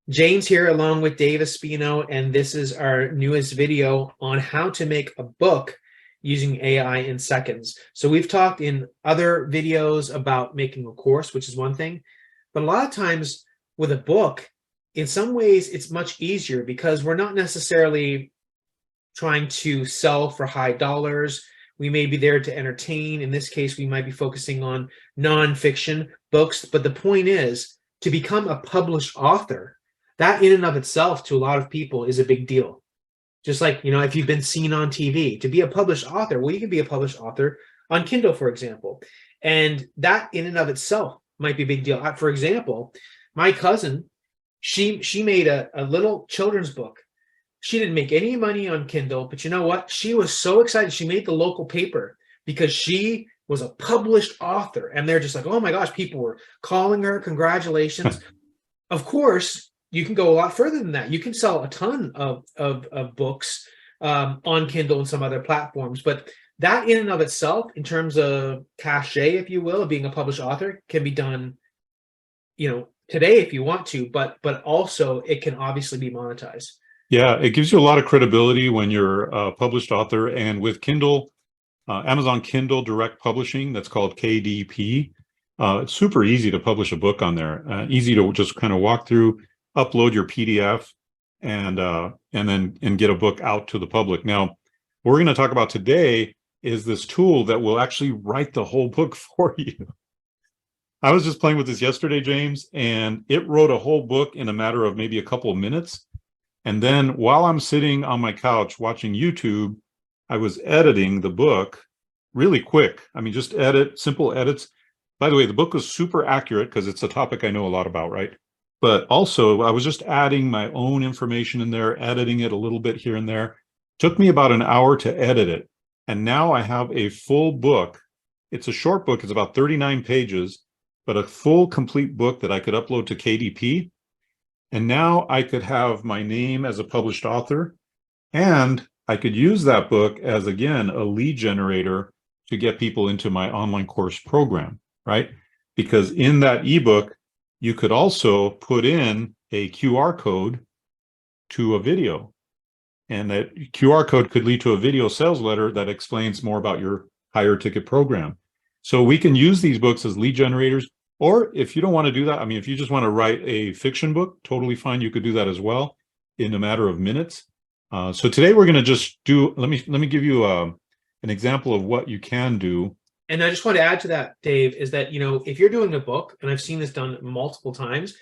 James here, along with Dave Espino, and this is our newest video on how to make a book using AI in seconds. So we've talked in other videos about making a course, which is one thing, but a lot of times with a book, in some ways, it's much easier because we're not necessarily trying to sell for high dollars. We may be there to entertain. In this case, we might be focusing on nonfiction books, but the point is to become a published author. That in and of itself to a lot of people is a big deal. Just like, if you've been seen on TV, to be a published author, well, you can be a published author on Kindle, for example. And that in and of itself might be a big deal. For example, my cousin, she made a little children's book. She didn't make any money on Kindle, but you know what? She was so excited. She made the local paper because she was a published author. And they're just like, oh my gosh, people were calling her, congratulations. Of course, you can go a lot further than that. You can sell a ton of books on Kindle and some other platforms. But that in and of itself, in terms of cachet, if you will, of being a published author, can be done, today if you want to, but also it can obviously be monetized. Yeah, it gives you a lot of credibility when you're a published author. And with Kindle, Amazon Kindle Direct Publishing, that's called KDP, it's super easy to publish a book on there. Easy to just kind of walk through, upload your PDF, and then get a book out to the public. Now, what we're going to talk about today is this tool that will actually write the whole book for you. I was just playing with this yesterday, James, and it wrote a whole book in a matter of maybe a couple of minutes. And then while I'm sitting on my couch watching YouTube, I was editing the book really quick. I mean, just simple edits. By the way, the book was super accurate because it's a topic I know a lot about, right? But also, I was just adding my own information in there, editing it a little bit here and there. Took me about an hour to edit it. And now I have a full book. It's a short book. It's about 39 pages, but a full, complete book that I could upload to KDP. And now I could have my name as a published author, and I could use that book as, again, a lead generator to get people into my online course program, right? Because in that ebook, you could also put in a QR code to a video. And that QR code could lead to a video sales letter that explains more about your higher ticket program. So we can use these books as lead generators. Or if you don't want to do that, I mean, if you just want to write a fiction book, totally fine. You could do that as well in a matter of minutes. So today we're going to just do, let me give you an example of what you can do. And I just want to add to that, Dave, is that, if you're doing a book, and I've seen this done multiple times,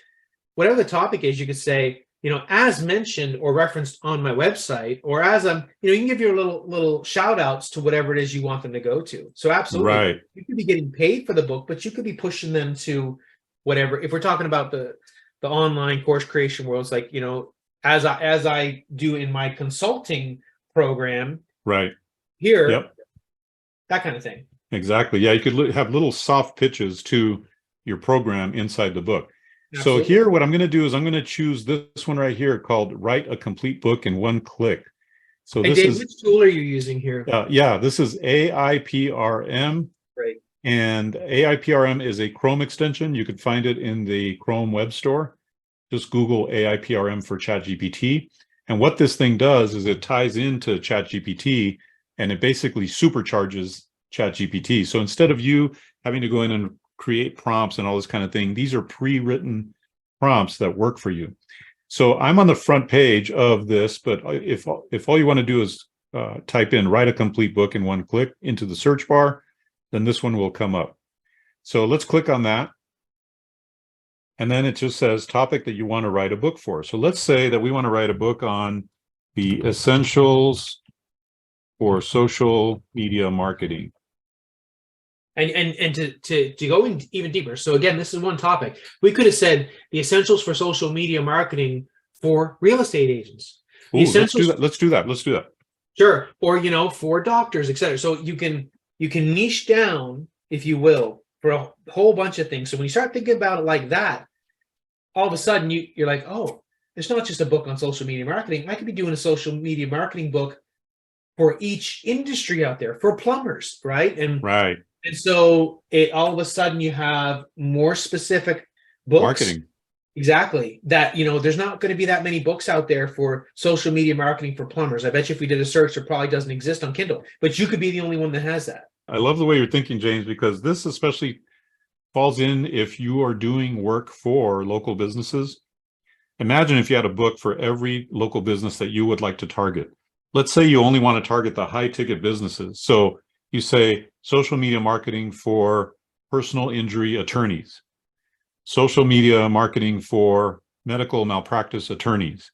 whatever the topic is, you could say, as mentioned or referenced on my website, or as you can give your little shout outs to whatever it is you want them to go to. So absolutely, right. You could be getting paid for the book, but you could be pushing them to whatever. If we're talking about the online course creation world, it's like, as I do in my consulting program, right here, yep. That kind of thing. Exactly. Yeah, you could have little soft pitches to your program inside the book. Absolutely. So here, what I'm going to do is I'm going to choose this one right here called Write a Complete Book in One Click. So and this Dave, is, which tool are you using here? Yeah, this is AIPRM. Right. And AIPRM is a Chrome extension. You could find it in the Chrome Web Store. Just Google AIPRM for ChatGPT. And what this thing does is it ties into ChatGPT and it basically supercharges ChatGPT. So instead of you having to go in and create prompts and all this kind of thing, these are pre-written prompts that work for you. So I'm on the front page of this, but if all you want to do is type in Write a Complete Book in One Click into the search bar, then this one will come up. So let's click on that. And then it just says topic that you want to write a book for. So let's say that we want to write a book on the essentials for social media marketing. And to go in even deeper. So again, this is one topic. We could have said the essentials for social media marketing for real estate agents. Ooh, let's do that. Let's do that. Sure. Or, for doctors, etc. So you can niche down, if you will, for a whole bunch of things. So when you start thinking about it like that, all of a sudden you're like, oh, it's not just a book on social media marketing. I could be doing a social media marketing book for each industry out there, for plumbers, right? And so all of a sudden you have more specific books, marketing, Exactly. That, there's not going to be that many books out there for social media marketing for plumbers. I bet you if we did a search, it probably doesn't exist on Kindle, but you could be the only one that has that. I love the way you're thinking, James, because this especially falls in if you are doing work for local businesses. Imagine if you had a book for every local business that you would like to target. Let's say you only want to target the high ticket businesses. So you say social media marketing for personal injury attorneys, social media marketing for medical malpractice attorneys,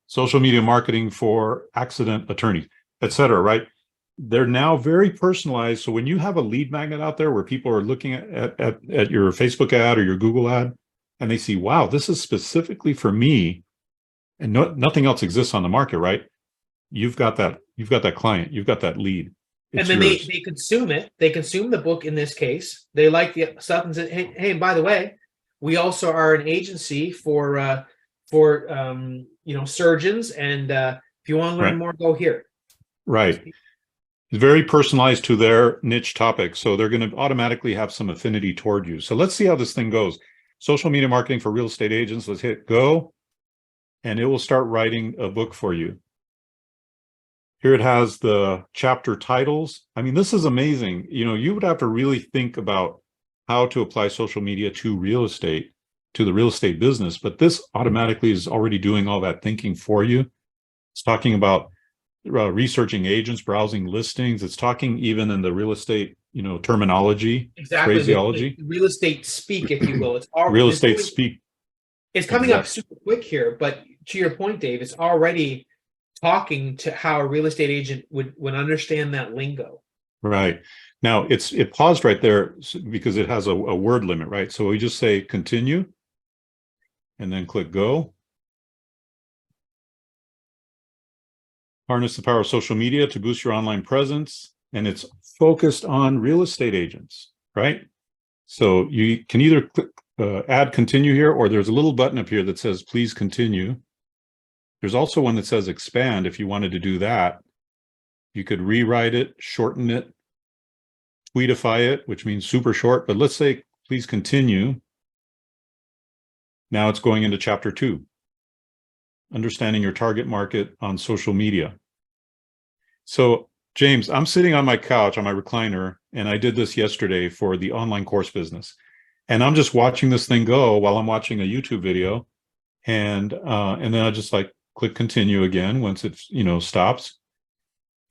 social media marketing for accident attorneys, et cetera, right? They're now very personalized. So when you have a lead magnet out there where people are looking at your Facebook ad or your Google ad, and they see, wow, this is specifically for me, and nothing else exists on the market, right? You've got that client, you've got that lead. And It's then yours. they consume it. They consume the book in this case. They like the stuff and say, hey, and by the way, we also are an agency for surgeons. And if you want to learn Right. more, go here. Right. It's very personalized to their niche topic. So they're going to automatically have some affinity toward you. So let's see how this thing goes. Social media marketing for real estate agents. Let's hit go, and it will start writing a book for you. Here it has the chapter titles. I mean, this is amazing. You would have to really think about how to apply social media to real estate, to the real estate business, but this automatically is already doing all that thinking for you. It's talking about researching agents, browsing listings. It's talking even in the real estate, terminology, Exactly. The phraseology, real estate speak, if you will. It's all real estate speak. it's coming up Exactly. super quick here, but to your point, Dave, it's already talking to how a real estate agent would understand that lingo. Right. Now it paused right there because it has a word limit, right? So we just say continue and then click go. Harness the power of social media to boost your online presence. And it's focused on real estate agents, right? So you can either click add continue here, or there's a little button up here that says please continue. There's also one that says expand. If you wanted to do that, you could rewrite it, shorten it, tweetify it, which means super short, but let's say please continue. Now it's going into chapter 2, understanding your target market on social media. So James, I'm sitting on my couch on my recliner, and I did this yesterday for the online course business. And I'm just watching this thing go while I'm watching a YouTube video. And then I just like click continue again once it stops.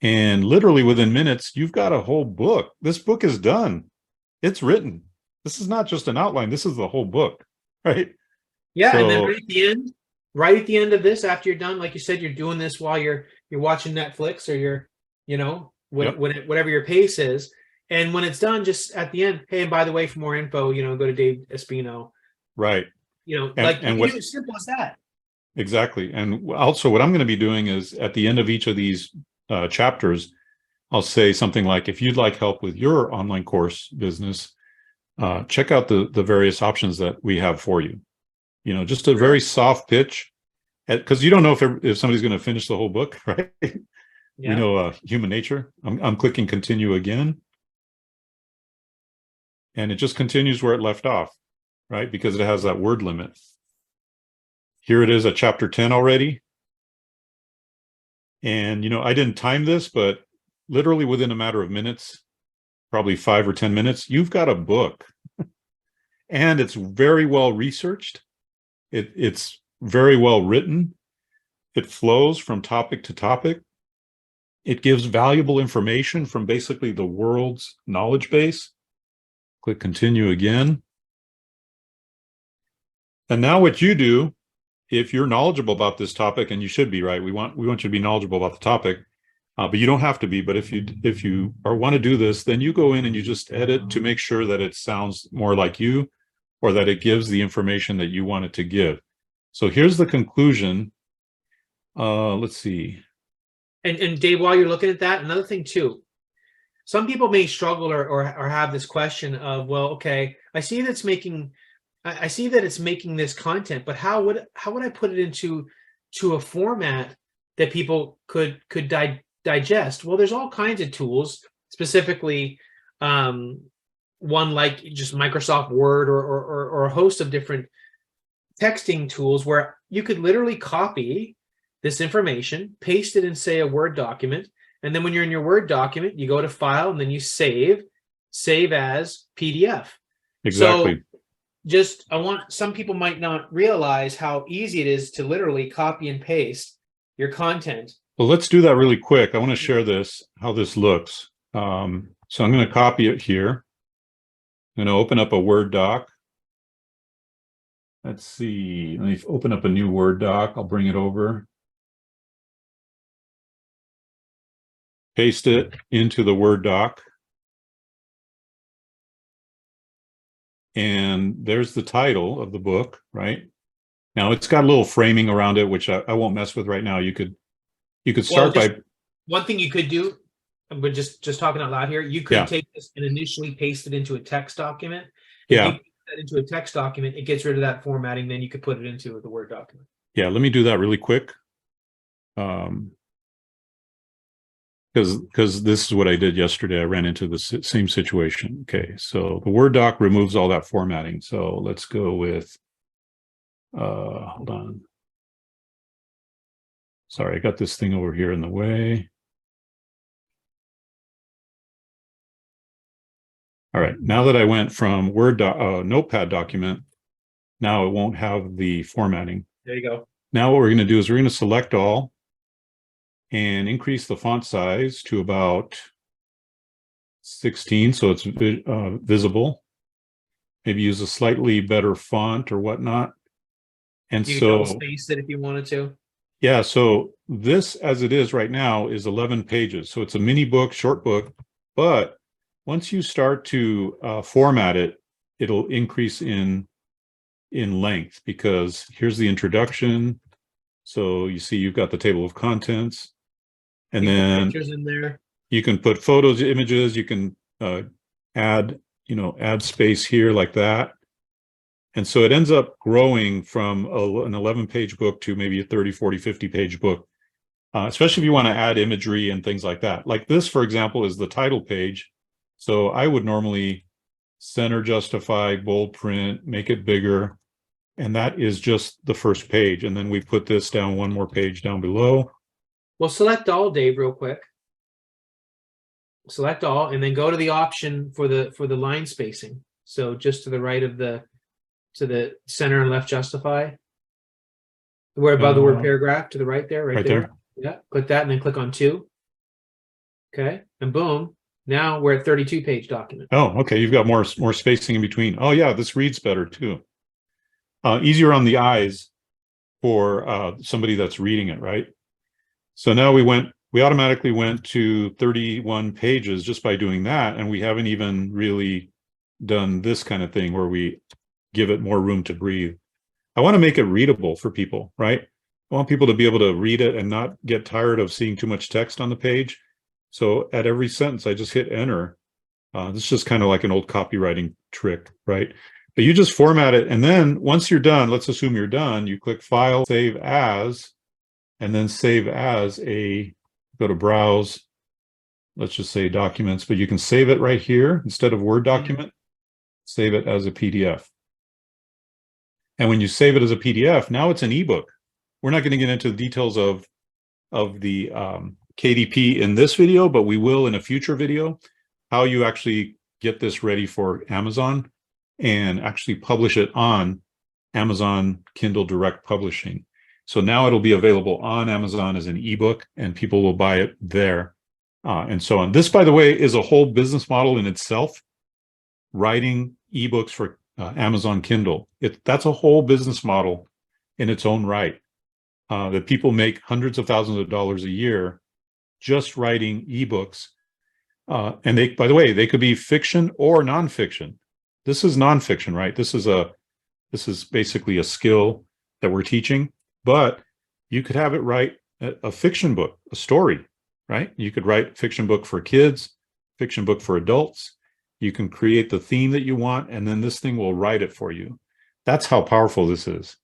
And literally within minutes, you've got a whole book. This book is done. It's written. This is not just an outline. This is the whole book, right? Yeah, So, and then right at the end of this, after you're done, like you said, you're doing this while you're watching Netflix or you're, yep. whatever your pace is. And when it's done, just at the end, hey, and by the way, for more info, go to Dave Espino. Right. Like you can do it as simple as that. Exactly. And also what I'm going to be doing is at the end of each of these chapters, I'll say something like, if you'd like help with your online course business, check out the various options that we have for you. Just a very soft pitch, because you don't know if somebody's going to finish the whole book, right? Yeah. We know human nature. I'm clicking continue again. And it just continues where it left off, right? Because it has that word limit. Here it is at chapter 10 already. And, I didn't time this, but literally within a matter of minutes, probably 5 or 10 minutes, you've got a book. And it's very well researched. It's very well written. It flows from topic to topic. It gives valuable information from basically the world's knowledge base. Click continue again. And now what you do, if you're knowledgeable about this topic, and you should be, right? We want you to be knowledgeable about the topic, but you don't have to be. But if you want to do this, then you go in and you just edit to make sure that it sounds more like you, or that it gives the information that you want it to give. So here's the conclusion. Let's see. And Dave, while you're looking at that, another thing too, some people may struggle or have this question of, well, okay, I see that it's making this content, but how would I put it into a format that people could digest? Well, there's all kinds of tools, specifically one like just Microsoft Word or a host of different texting tools where you could literally copy this information, paste it in, say, a Word document, and then when you're in your Word document, you go to File, and then you save as PDF. So Exactly. just, some people might not realize how easy it is to literally copy and paste your content. Well, let's do that really quick. I want to share this, how this looks. So I'm going to copy it here. I'm going to open up a Word doc. Let's see. Let me open up a new Word doc. I'll bring it over. Paste it into the Word doc. And there's the title of the book, right? Now it's got a little framing around it, which I won't mess with right now. You could start by one thing you could do, but just talking out loud here, you could take this and initially paste it into a text document. If you put that into a text document, it gets rid of that formatting. Then you could put it into the Word document. Yeah, let me do that really quick. Because this is what I did yesterday. I ran into the same situation. Okay, so the Word doc removes all that formatting. So let's go with, hold on. Sorry, I got this thing over here in the way. All right, now that I went from Notepad document, now it won't have the formatting. There you go. Now what we're going to do is we're going to select all and increase the font size to about 16 so it's visible. Maybe use a slightly better font or whatnot. And you so can space it if you wanted to. Yeah, so this as it is right now is 11 pages. So it's a mini book, short book, but once you start to format it, it'll increase in length, because here's the introduction. So you see you've got the table of contents, and then pictures in there. You can put photos, images, you can add space here like that. And so it ends up growing from an 11-page book to maybe a 30, 40, 50-page book, especially if you want to add imagery and things like that. Like this, for example, is the title page. So I would normally center justify, bold print, make it bigger. And that is just the first page. And then we put this down one more page down below. Well, select all, Dave, real quick. Select all, and then go to the option for the line spacing. So just to the right of to the center and left justify. Where above the word paragraph, to the right there, right there. Yeah, click that and then click on 2. Okay, and boom. Now we're at 32-page document. Oh, okay. You've got more spacing in between. Oh, yeah, this reads better too. Easier on the eyes for somebody that's reading it, right? So now we automatically went to 31 pages just by doing that, and we haven't even really done this kind of thing where we give it more room to breathe. I want to make it readable for people, right? I want people to be able to read it and not get tired of seeing too much text on the page. So at every sentence, I just hit enter. This is just kind of like an old copywriting trick, right? But you just format it. And then once you're done, let's assume you're done, you click File, Save As, and then save as go to Browse. Let's just say Documents, but you can save it right here instead of Word document. Save it as a PDF. And when you save it as a PDF, now it's an ebook. We're not going to get into the details of the KDP in this video, but we will in a future video, how you actually get this ready for Amazon and actually publish it on Amazon Kindle Direct Publishing. So now it'll be available on Amazon as an ebook, and people will buy it there, and so on. This, by the way, is a whole business model in itself, writing ebooks for Amazon Kindle. That's a whole business model in its own right, that people make hundreds of thousands of dollars a year just writing ebooks. And they, by the way, they could be fiction or nonfiction. This is nonfiction, right? This is basically a skill that we're teaching, but you could have it write a fiction book, a story, right? You could write a fiction book for kids, fiction book for adults. You can create the theme that you want, and then this thing will write it for you. That's how powerful this is.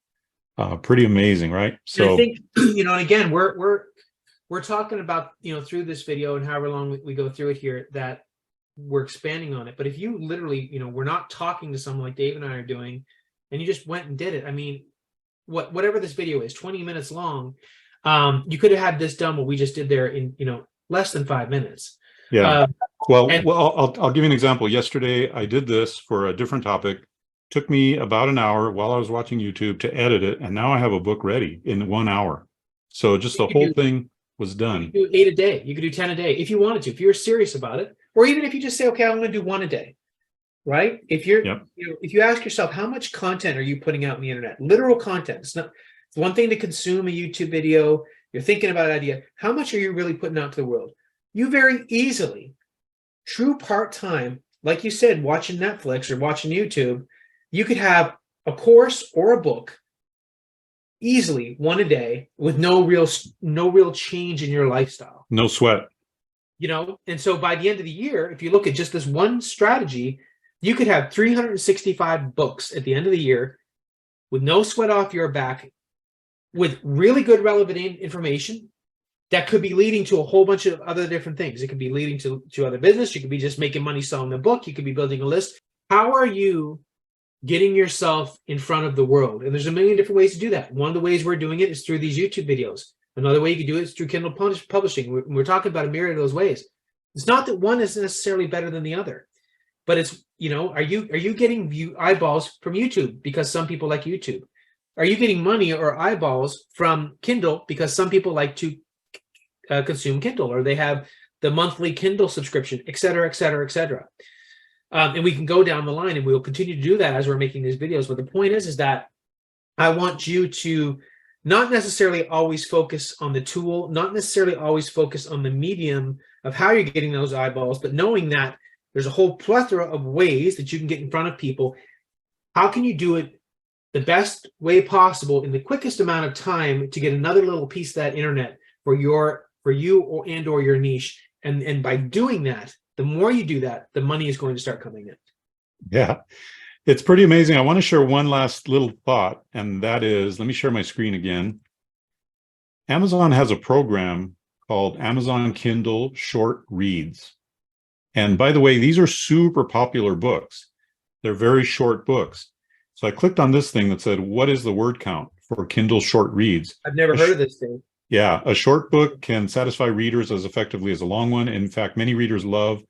Pretty amazing, right? So and I think, and again, we're talking about, through this video and however long we go through it here, that we're expanding on it. But if you literally, we're not talking to someone like Dave and I are doing, and you just went and did it. I mean, whatever this video is, 20 minutes long, you could have had this done what we just did there in, less than 5 minutes. Yeah. Well, And I'll give you an example. Yesterday, I did this for a different topic. Took me about an hour while I was watching YouTube to edit it, and now I have a book ready in 1 hour. So just the whole thing was done. You could do 8 a day. You could do 10 a day if you wanted to, if you're serious about it, or even if you just say, okay, I'm going to do 1 a day, right? If you're, Yep. If you ask yourself, how much content are you putting out on the internet? Literal content. It's one thing to consume a YouTube video. You're thinking about an idea. How much are you really putting out to the world? You very easily, true part-time, like you said, watching Netflix or watching YouTube, you could have a course or a book easily 1 a day with no real change in your lifestyle. No sweat. And so by the end of the year, if you look at just this one strategy, you could have 365 books at the end of the year with no sweat off your back, with really good relevant information that could be leading to a whole bunch of other different things. It could be leading to other business. You could be just making money selling the book. You could be building a list. How are you getting yourself in front of the world? And there's a million different ways to do that. One of the ways we're doing it is through these YouTube videos. Another way you can do it is through Kindle publishing. We're talking about a myriad of those ways. It's not that one is necessarily better than the other, but it's, are you getting eyeballs from YouTube because some people like YouTube? Are you getting money or eyeballs from Kindle because some people like to consume Kindle, or they have the monthly Kindle subscription, et cetera, et cetera, et cetera. And we can go down the line, and we'll continue to do that as we're making these videos. But the point is that I want you to not necessarily always focus on the tool, not necessarily always focus on the medium of how you're getting those eyeballs, but knowing that there's a whole plethora of ways that you can get in front of people. How can you do it the best way possible in the quickest amount of time to get another little piece of that internet for you or your niche? And by doing that, the more you do that, the money is going to start coming in. Yeah, it's pretty amazing. I want to share one last little thought, and that is, let me share my screen again. Amazon has a program called Amazon Kindle Short Reads. And by the way, these are super popular books. They're very short books. So I clicked on this thing that said, what is the word count for Kindle Short Reads? I've never heard of this thing. Yeah, a short book can satisfy readers as effectively as a long one. In fact, many readers love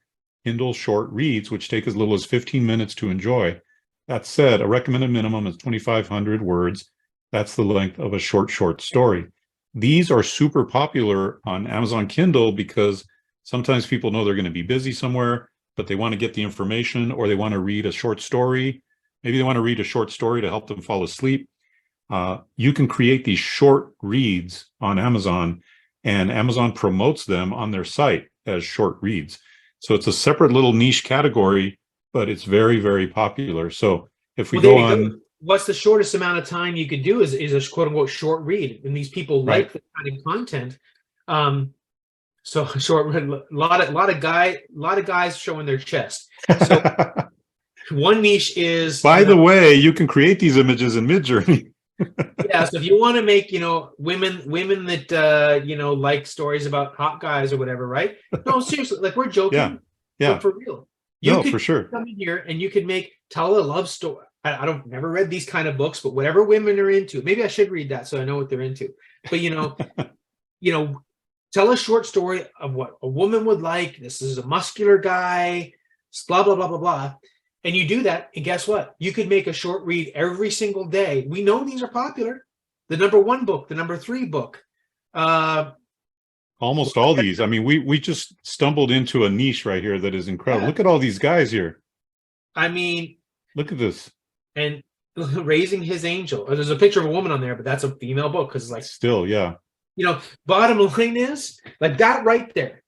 Kindle Short Reads, which take as little as 15 minutes to enjoy. That said, a recommended minimum is 2,500 words. That's the length of a short story. These are super popular on Amazon Kindle because sometimes people know they're going to be busy somewhere, but they want to get the information, or they want to read a short story. Maybe they want to read a short story to help them fall asleep. You can create these short reads on Amazon, and Amazon promotes them on their site as short reads. So it's a separate little niche category, but it's very, very popular. So if we go on, what's the shortest amount of time you could do is a quote unquote short read, and these people like the kind of content. So short, a lot of guys showing their chest. So one niche is. By the way, you can create these images in Midjourney. Yeah, so if you want to make, women that like stories about hot guys or whatever, right? No, seriously, like, we're joking. Yeah, but for real. For sure. Come in here and you could tell a love story. I don't never read these kind of books, but whatever women are into, maybe I should read that so I know what they're into. But tell a short story of what a woman would like. This is a muscular guy, blah blah blah blah blah. And you do that, and guess what? You could make a short read every single day. We know these are popular. The #1 book, the #3 book. Almost all these. I mean, we just stumbled into a niche right here that is incredible. Yeah. Look at all these guys here. I mean, look at this. And Raising His Angel. There's a picture of a woman on there, but that's a female book because it's like still, yeah. Bottom line is like that right there.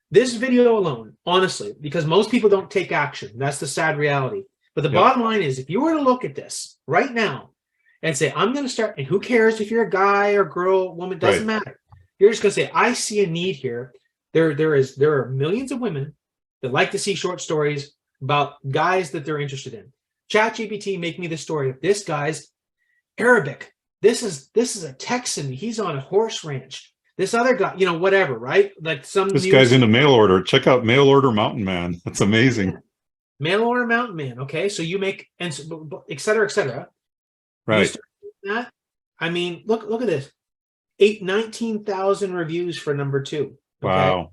This video alone, honestly, because most people don't take action. That's the sad reality. But the bottom line is, if you were to look at this right now and say, I'm going to start, and who cares if you're a guy or girl, woman, doesn't matter. You're just going to say, I see a need here. There are millions of women that like to see short stories about guys that they're interested in. ChatGPT, make me the story of this guy's Arabic. This is a Texan. He's on a horse ranch. This other guy, whatever, right? Like this guy's into mail order. Check out Mail Order Mountain Man. That's amazing. Yeah. Mail Order Mountain Man. Okay, so you make, and et cetera, et cetera. Right. You start doing that, I mean, look at this. 19,000 reviews for number 2. Okay. Wow.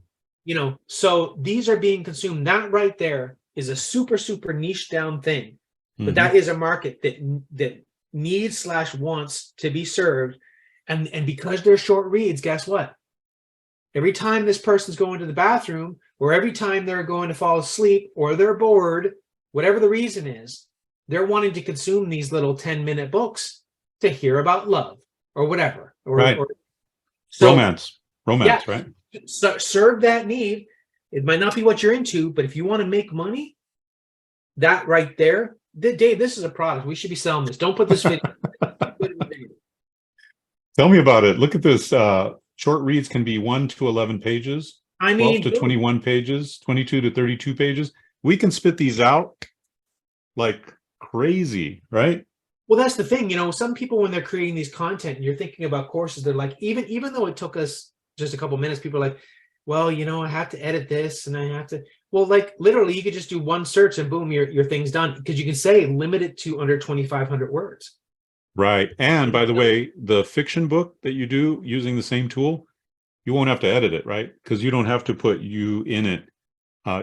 So these are being consumed. That right there is a super, super niche down thing. But Hmm. that is a market that needs/wants to be served. And because they're short reads, guess what? Every time this person's going to the bathroom, or every time they're going to fall asleep, or they're bored, whatever the reason is, they're wanting to consume these little 10-minute books to hear about love or whatever. Right. So yeah, Romance, right? serve that need. It might not be what you're into, but if you want to make money, that right there, Dave, this is a product. We should be selling this. Don't put this video. Tell me about it. Look at this. Short reads can be 1 to 11 pages, I 12 mean, to 21 pages, 22 to 32 pages. We can spit these out like crazy, right? well, that's the thing. Some people, when they're creating these content and you're thinking about courses, they're like, even though it took us just a couple minutes, people are like, well, I have to edit this and I have to. Well, like literally, you could just do one search and boom, your thing's done, because you can say limit it to under 2,500 words. Right. And by the way, the fiction book that you do using the same tool, you won't have to edit it, right? Because you don't have to put you in it,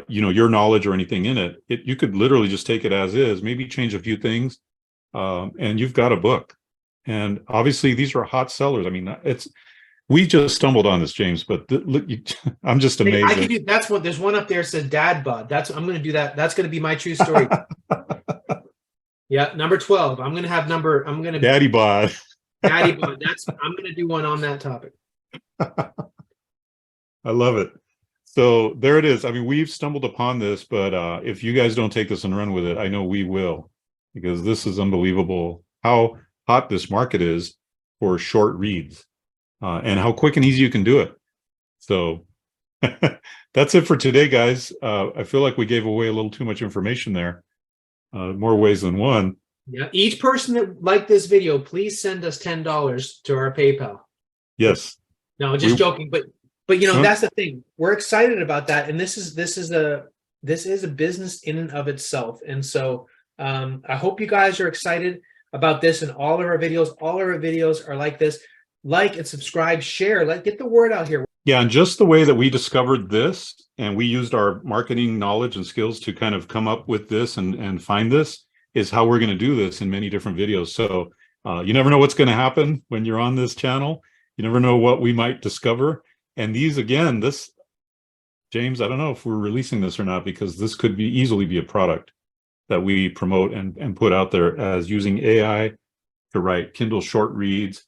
your knowledge or anything in it. You could literally just take it as is, maybe change a few things, and you've got a book. And obviously, these are hot sellers. I mean, we just stumbled on this, James, but look, I'm just amazed. I can do that's what there's one up there that says Dad Bod. I'm going to do that. That's going to be my true story. Yeah, number 12. I'm going to Daddy Bod. Daddy Bod. I'm going to do one on that topic. I love it. So there it is. I mean, we've stumbled upon this, but if you guys don't take this and run with it, I know we will, because this is unbelievable how hot this market is for short reads, and how quick and easy you can do it. So that's it for today, guys. I feel like we gave away a little too much information there. More ways than one. Yeah. Each person that liked this video, please send us $10 to our PayPal. Yes. No, just joking. But that's the thing. We're excited about that, and this is a business in and of itself. And so I hope you guys are excited about this and all of our videos. All of our videos are like this. Like and subscribe, share. Get the word out here. Yeah, and just the way that we discovered this, and we used our marketing knowledge and skills to kind of come up with this and find this, is how we're going to do this in many different videos. So you never know what's going to happen when you're on this channel. You never know what we might discover. And these, again, James, I don't know if we're releasing this or not, because this could easily be a product that we promote and put out there as using AI to write Kindle short reads.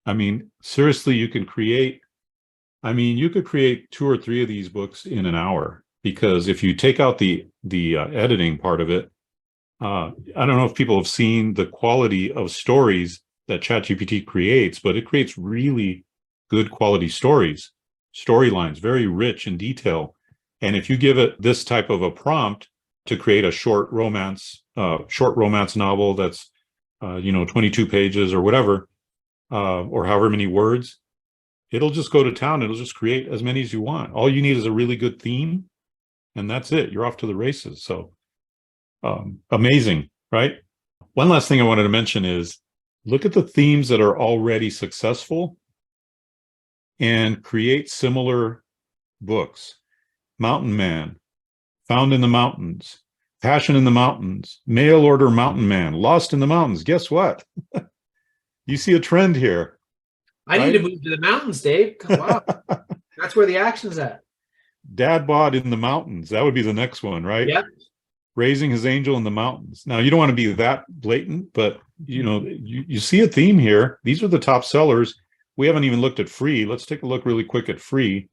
I mean, seriously, you could create 2 or 3 of these books in an hour, because if you take out the editing part of it, I don't know if people have seen the quality of stories that ChatGPT creates, but it creates really good quality storylines, very rich in detail. And if you give it this type of a prompt to create a short romance novel that's 22 pages or whatever, or however many words, it'll just go to town. It'll just create as many as you want. All you need is a really good theme, and that's it. You're off to the races. So amazing, right? One last thing I wanted to mention is look at the themes that are already successful and create similar books. Mountain Man, Found in the Mountains, Passion in the Mountains, Mail Order Mountain Man, Lost in the Mountains. Guess what? You see a trend here. I need to move to the mountains, Dave. Wow. That's where the action's at. Dad Bod in the Mountains. That would be the next one, right? Yep. Raising His Angel in the Mountains. Now, you don't want to be that blatant, but you see a theme here. These are the top sellers. We haven't even looked at free. Let's take a look really quick at free.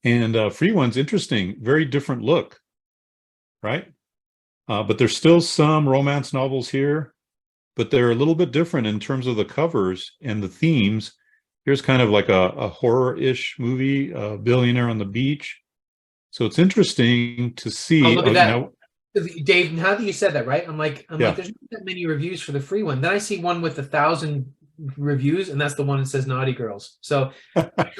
And free one's interesting. Very different look, right? But there's still some romance novels here, but they're a little bit different in terms of the covers and the themes. Here's kind of like a horror-ish movie, Billionaire on the Beach. So it's interesting to see. Oh, look at that. Dave, now that you said that, right? I'm like, there's not that many reviews for the free one. Then I see one with 1,000 reviews, and that's the one that says Naughty Girls. So I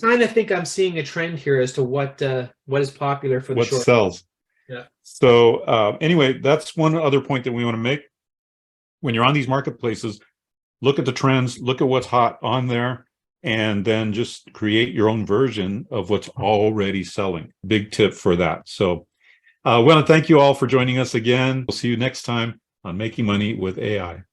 kind of think I'm seeing a trend here as to what is popular for the short. What sells. Yeah. So anyway, that's one other point that we want to make. When you're on these marketplaces, look at the trends, look at what's hot on there, and then just create your own version of what's already selling. Big tip for that. So I want to thank you all for joining us again. We'll see you next time on Making Money with AI.